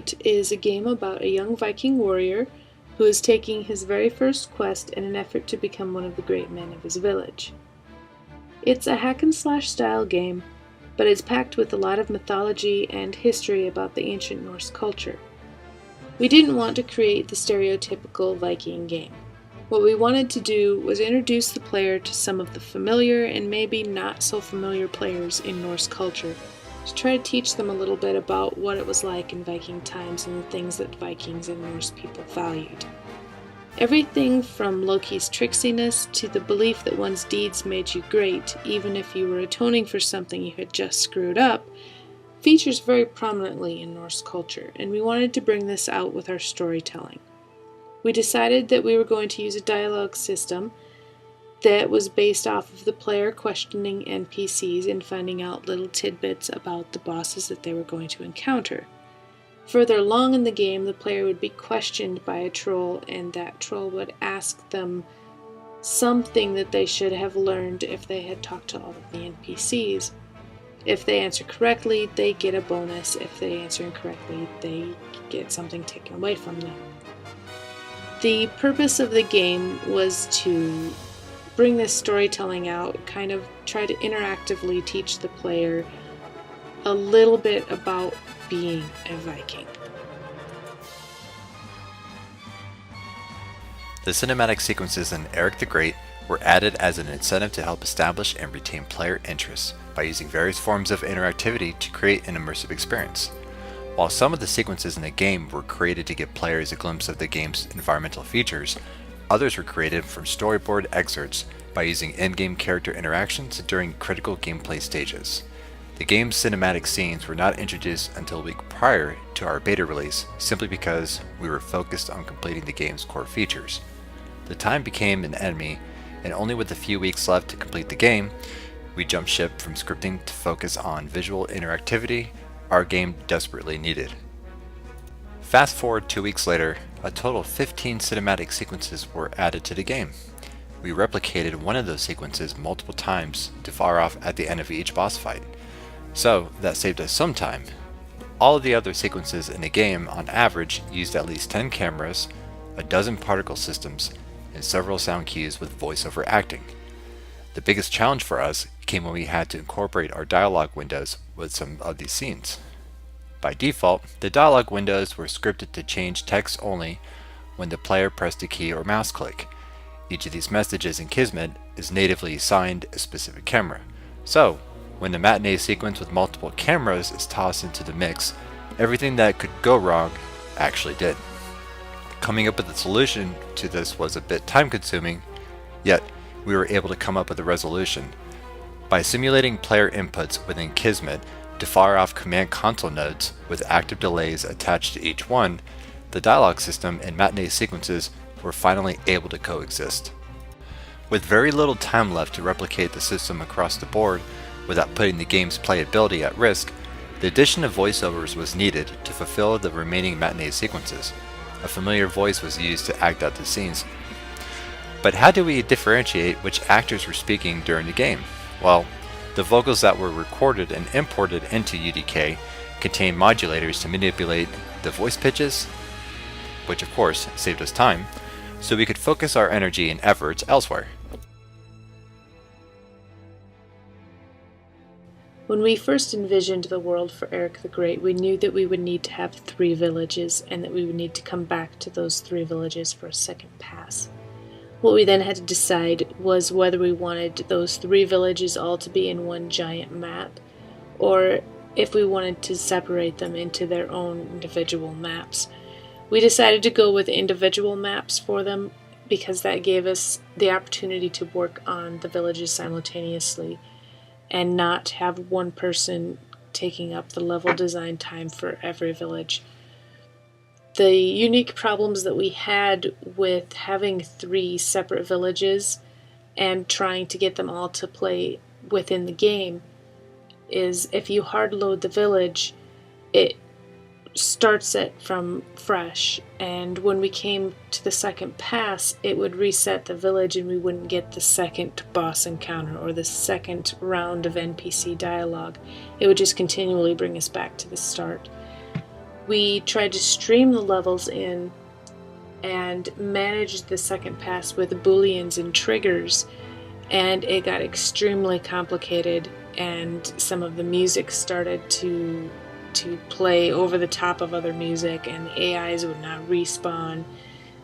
Great is a game about a young Viking warrior who is taking his very first quest in an effort to become one of the great men of his village. It's a hack-and-slash style game, but it's packed with a lot of mythology and history about the ancient Norse culture. We didn't want to create the stereotypical Viking game. What we wanted to do was introduce the player to some of the familiar and maybe not so familiar players in Norse culture, to try to teach them a little bit about what it was like in Viking times and the things that Vikings and Norse people valued. Everything from Loki's tricksiness to the belief that one's deeds made you great, even if you were atoning for something you had just screwed up, features very prominently in Norse culture, and we wanted to bring this out with our storytelling. We decided that we were going to use a dialogue system that was based off of the player questioning NPCs and finding out little tidbits about the bosses that they were going to encounter. Further along in the game, the player would be questioned by a troll, and that troll would ask them something that they should have learned if they had talked to all of the NPCs. If they answer correctly, they get a bonus. If they answer incorrectly, they get something taken away from them. The purpose of the game was to bring this storytelling out, kind of try to interactively teach the player a little bit about being a Viking. The cinematic sequences in Erik the Great were added as an incentive to help establish and retain player interest by using various forms of interactivity to create an immersive experience. While some of the sequences in the game were created to give players a glimpse of the game's environmental features, others were created from storyboard excerpts by using in-game character interactions during critical gameplay stages. The game's cinematic scenes were not introduced until a week prior to our beta release, simply because we were focused on completing the game's core features. The time became an enemy, and only with a few weeks left to complete the game, we jumped ship from scripting to focus on visual interactivity our game desperately needed. Fast forward 2 weeks later, a total of 15 cinematic sequences were added to the game. We replicated one of those sequences multiple times to fire off at the end of each boss fight, so that saved us some time. All of the other sequences in the game on average used at least 10 cameras, a dozen particle systems, and several sound cues with voiceover acting. The biggest challenge for us came when we had to incorporate our dialogue windows with some of these scenes. By default, the dialogue windows were scripted to change text only when the player pressed a key or mouse click. Each of these messages in Kismet is natively assigned a specific camera. So, when the matinee sequence with multiple cameras is tossed into the mix, everything that could go wrong actually did. Coming up with a solution to this was a bit time-consuming, yet we were able to come up with a resolution. By simulating player inputs within Kismet to fire off command console nodes with active delays attached to each one, the dialogue system and matinee sequences were finally able to coexist. With very little time left to replicate the system across the board without putting the game's playability at risk, the addition of voiceovers was needed to fulfill the remaining matinee sequences. A familiar voice was used to act out the scenes. But how do we differentiate which actors were speaking during the game? Well, the vocals that were recorded and imported into UDK contain modulators to manipulate the voice pitches, which of course saved us time, so we could focus our energy and efforts elsewhere. When we first envisioned the world for Erik the Great, we knew that we would need to have 3 villages and that we would need to come back to those 3 villages for a second pass. What we then had to decide was whether we wanted those 3 villages all to be in one giant map, or if we wanted to separate them into their own individual maps. We decided to go with individual maps for them because that gave us the opportunity to work on the villages simultaneously and not have one person taking up the level design time for every village. The unique problems that we had with having 3 separate villages and trying to get them all to play within the game is if you hard load the village, it starts it from fresh, and when we came to the second pass, it would reset the village and we wouldn't get the second boss encounter or the second round of NPC dialogue. It would just continually bring us back to the start. We tried to stream the levels in and managed the second pass with booleans and triggers, and it got extremely complicated, and some of the music started to play over the top of other music, and the AIs would not respawn.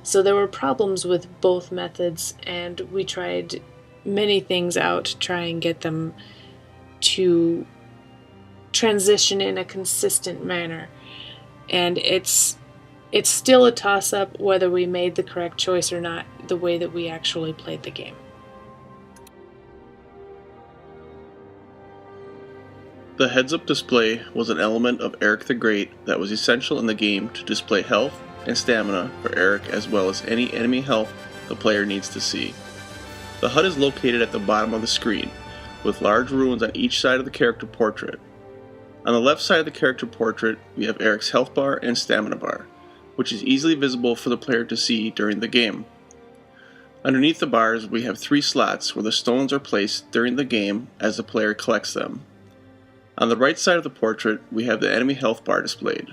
So there were problems with both methods, and we tried many things out to try and get them to transition in a consistent manner. And it's still a toss-up whether we made the correct choice or not, the way that we actually played the game. The heads-up display was an element of Erik the Great that was essential in the game to display health and stamina for Erik, as well as any enemy health the player needs to see. The HUD is located at the bottom of the screen, with large runes on each side of the character portrait. On the left side of the character portrait, we have Erik's health bar and stamina bar, which is easily visible for the player to see during the game. Underneath the bars, we have 3 slots where the stones are placed during the game as the player collects them. On the right side of the portrait, we have the enemy health bar displayed.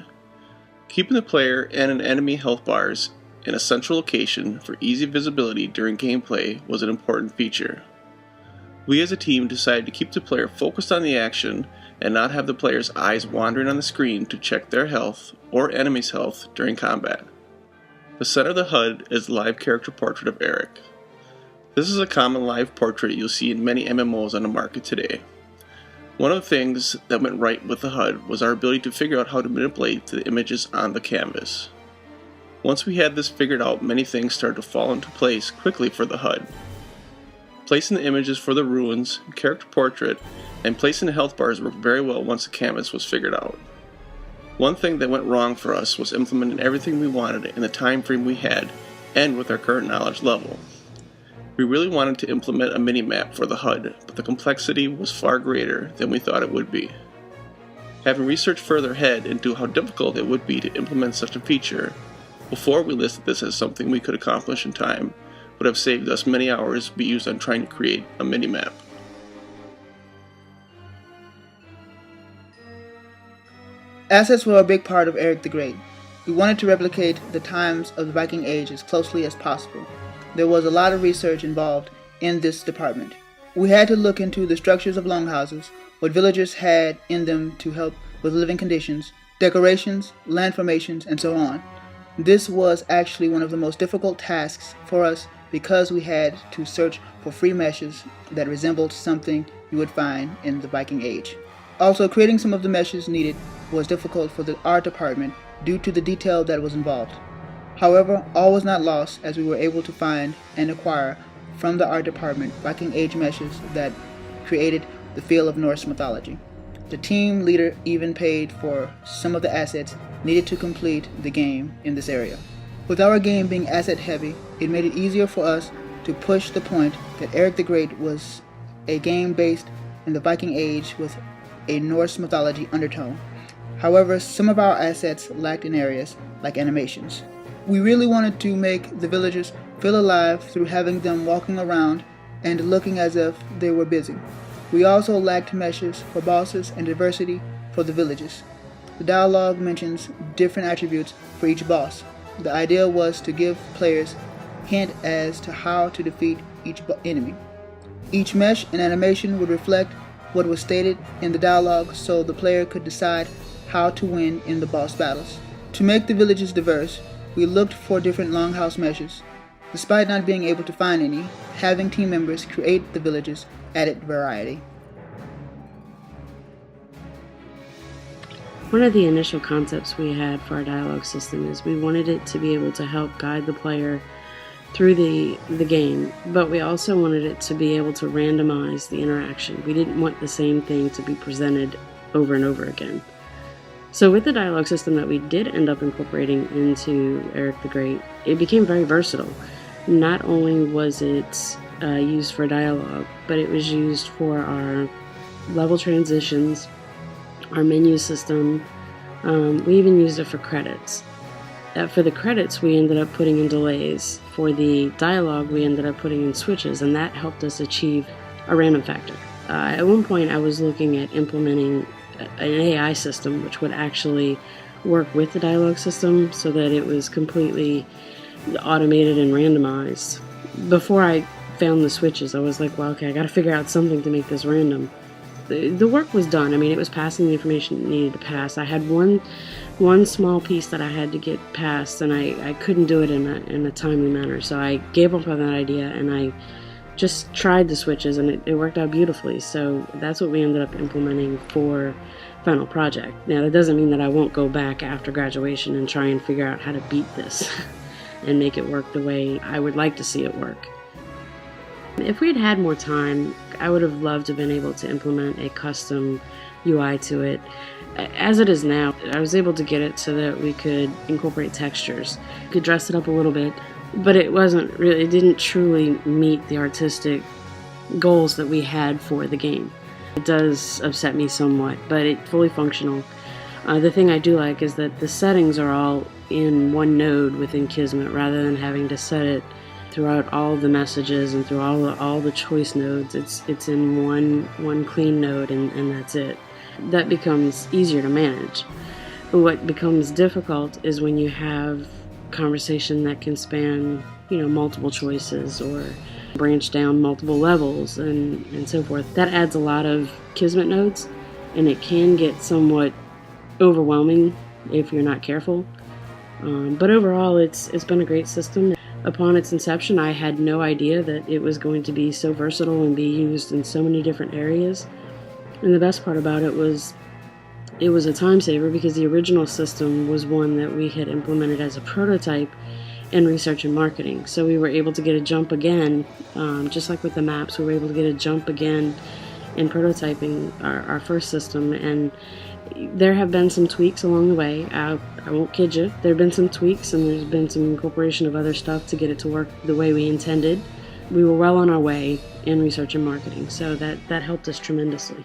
Keeping the player and an enemy health bars in a central location for easy visibility during gameplay was an important feature. We as a team decided to keep the player focused on the action and not have the player's eyes wandering on the screen to check their health or enemy's health during combat. The center of the HUD is the live character portrait of Erik. This is a common live portrait you'll see in many MMOs on the market today. One of the things that went right with the HUD was our ability to figure out how to manipulate the images on the canvas. Once we had this figured out, many things started to fall into place quickly for the HUD. Placing the images for the runes, character portrait, and placing the health bars worked very well once the canvas was figured out. One thing that went wrong for us was implementing everything we wanted in the time frame we had and with our current knowledge level. We really wanted to implement a mini-map for the HUD, but the complexity was far greater than we thought it would be. Having researched further ahead into how difficult it would be to implement such a feature, before we listed this as something we could accomplish in time, would have saved us many hours we used on trying to create a mini-map. Assets were a big part of Erik the Great. We wanted to replicate the times of the Viking Age as closely as possible. There was a lot of research involved in this department. We had to look into the structures of longhouses, what villagers had in them to help with living conditions, decorations, land formations, and so on. This was actually one of the most difficult tasks for us because we had to search for free meshes that resembled something you would find in the Viking Age. Also, creating some of the meshes needed was difficult for the art department due to the detail that was involved. However, all was not lost as we were able to find and acquire from the art department Viking Age meshes that created the feel of Norse mythology. The team leader even paid for some of the assets needed to complete the game in this area. With our game being asset heavy, it made it easier for us to push the point that Erik the Great was a game based in the Viking Age with a Norse mythology undertone. However, some of our assets lacked in areas like animations. We really wanted to make the villagers feel alive through having them walking around and looking as if they were busy. We also lacked meshes for bosses and diversity for the villages. The dialogue mentions different attributes for each boss. The idea was to give players hint as to how to defeat each enemy. Each mesh and animation would reflect what was stated in the dialogue so the player could decide how to win in the boss battles. To make the villages diverse, we looked for different longhouse meshes. Despite not being able to find any, having team members create the villages added variety. One of the initial concepts we had for our dialogue system is we wanted it to be able to help guide the player through the game, but we also wanted it to be able to randomize the interaction. We didn't want the same thing to be presented over and over again. So with the dialogue system that we did end up incorporating into Erik the Great, it became very versatile. Not only was it used for dialogue, but it was used for our level transitions, our menu system. We even used it for credits. For the credits, we ended up putting in delays. For the dialogue, we ended up putting in switches, and that helped us achieve a random factor. At one point, I was looking at implementing an AI system which would actually work with the dialogue system so that it was completely automated and randomized. Before I found the switches, I was like, well, okay, I gotta figure out something to make this random. The work was done. I mean, it was passing the information it needed to pass. I had one small piece that I had to get passed, and I couldn't do it in a timely manner, so I gave up on that idea, and I just tried the switches, and it worked out beautifully. So that's what we ended up implementing for Final Project. Now, that doesn't mean that I won't go back after graduation and try and figure out how to beat this and make it work the way I would like to see it work. If we had had more time, I would have loved to have been able to implement a custom UI to it. As it is now, I was able to get it so that we could incorporate textures. We could dress it up a little bit, but it didn't truly meet the artistic goals that we had for the game. It does upset me somewhat, but it's fully functional. The thing I do like is that the settings are all in one node within Kismet rather than having to set it throughout all the messages and through all the choice nodes. It's in one clean node and that's it. That becomes easier to manage. But what becomes difficult is when you have conversation that can span, multiple choices or branch down multiple levels and so forth. That adds a lot of Kismet nodes, and it can get somewhat overwhelming if you're not careful. But overall, it's been a great system. Upon its inception, I had no idea that it was going to be so versatile and be used in so many different areas. And the best part about it was a time saver, because the original system was one that we had implemented as a prototype in research and marketing. So we were able to get a jump again, just like with the maps, we were able to get a jump again in prototyping our first system. And there have been some tweaks along the way. I won't kid you. There have been some tweaks, and there's been some incorporation of other stuff to get it to work the way we intended. We were well on our way in research and marketing, so that helped us tremendously.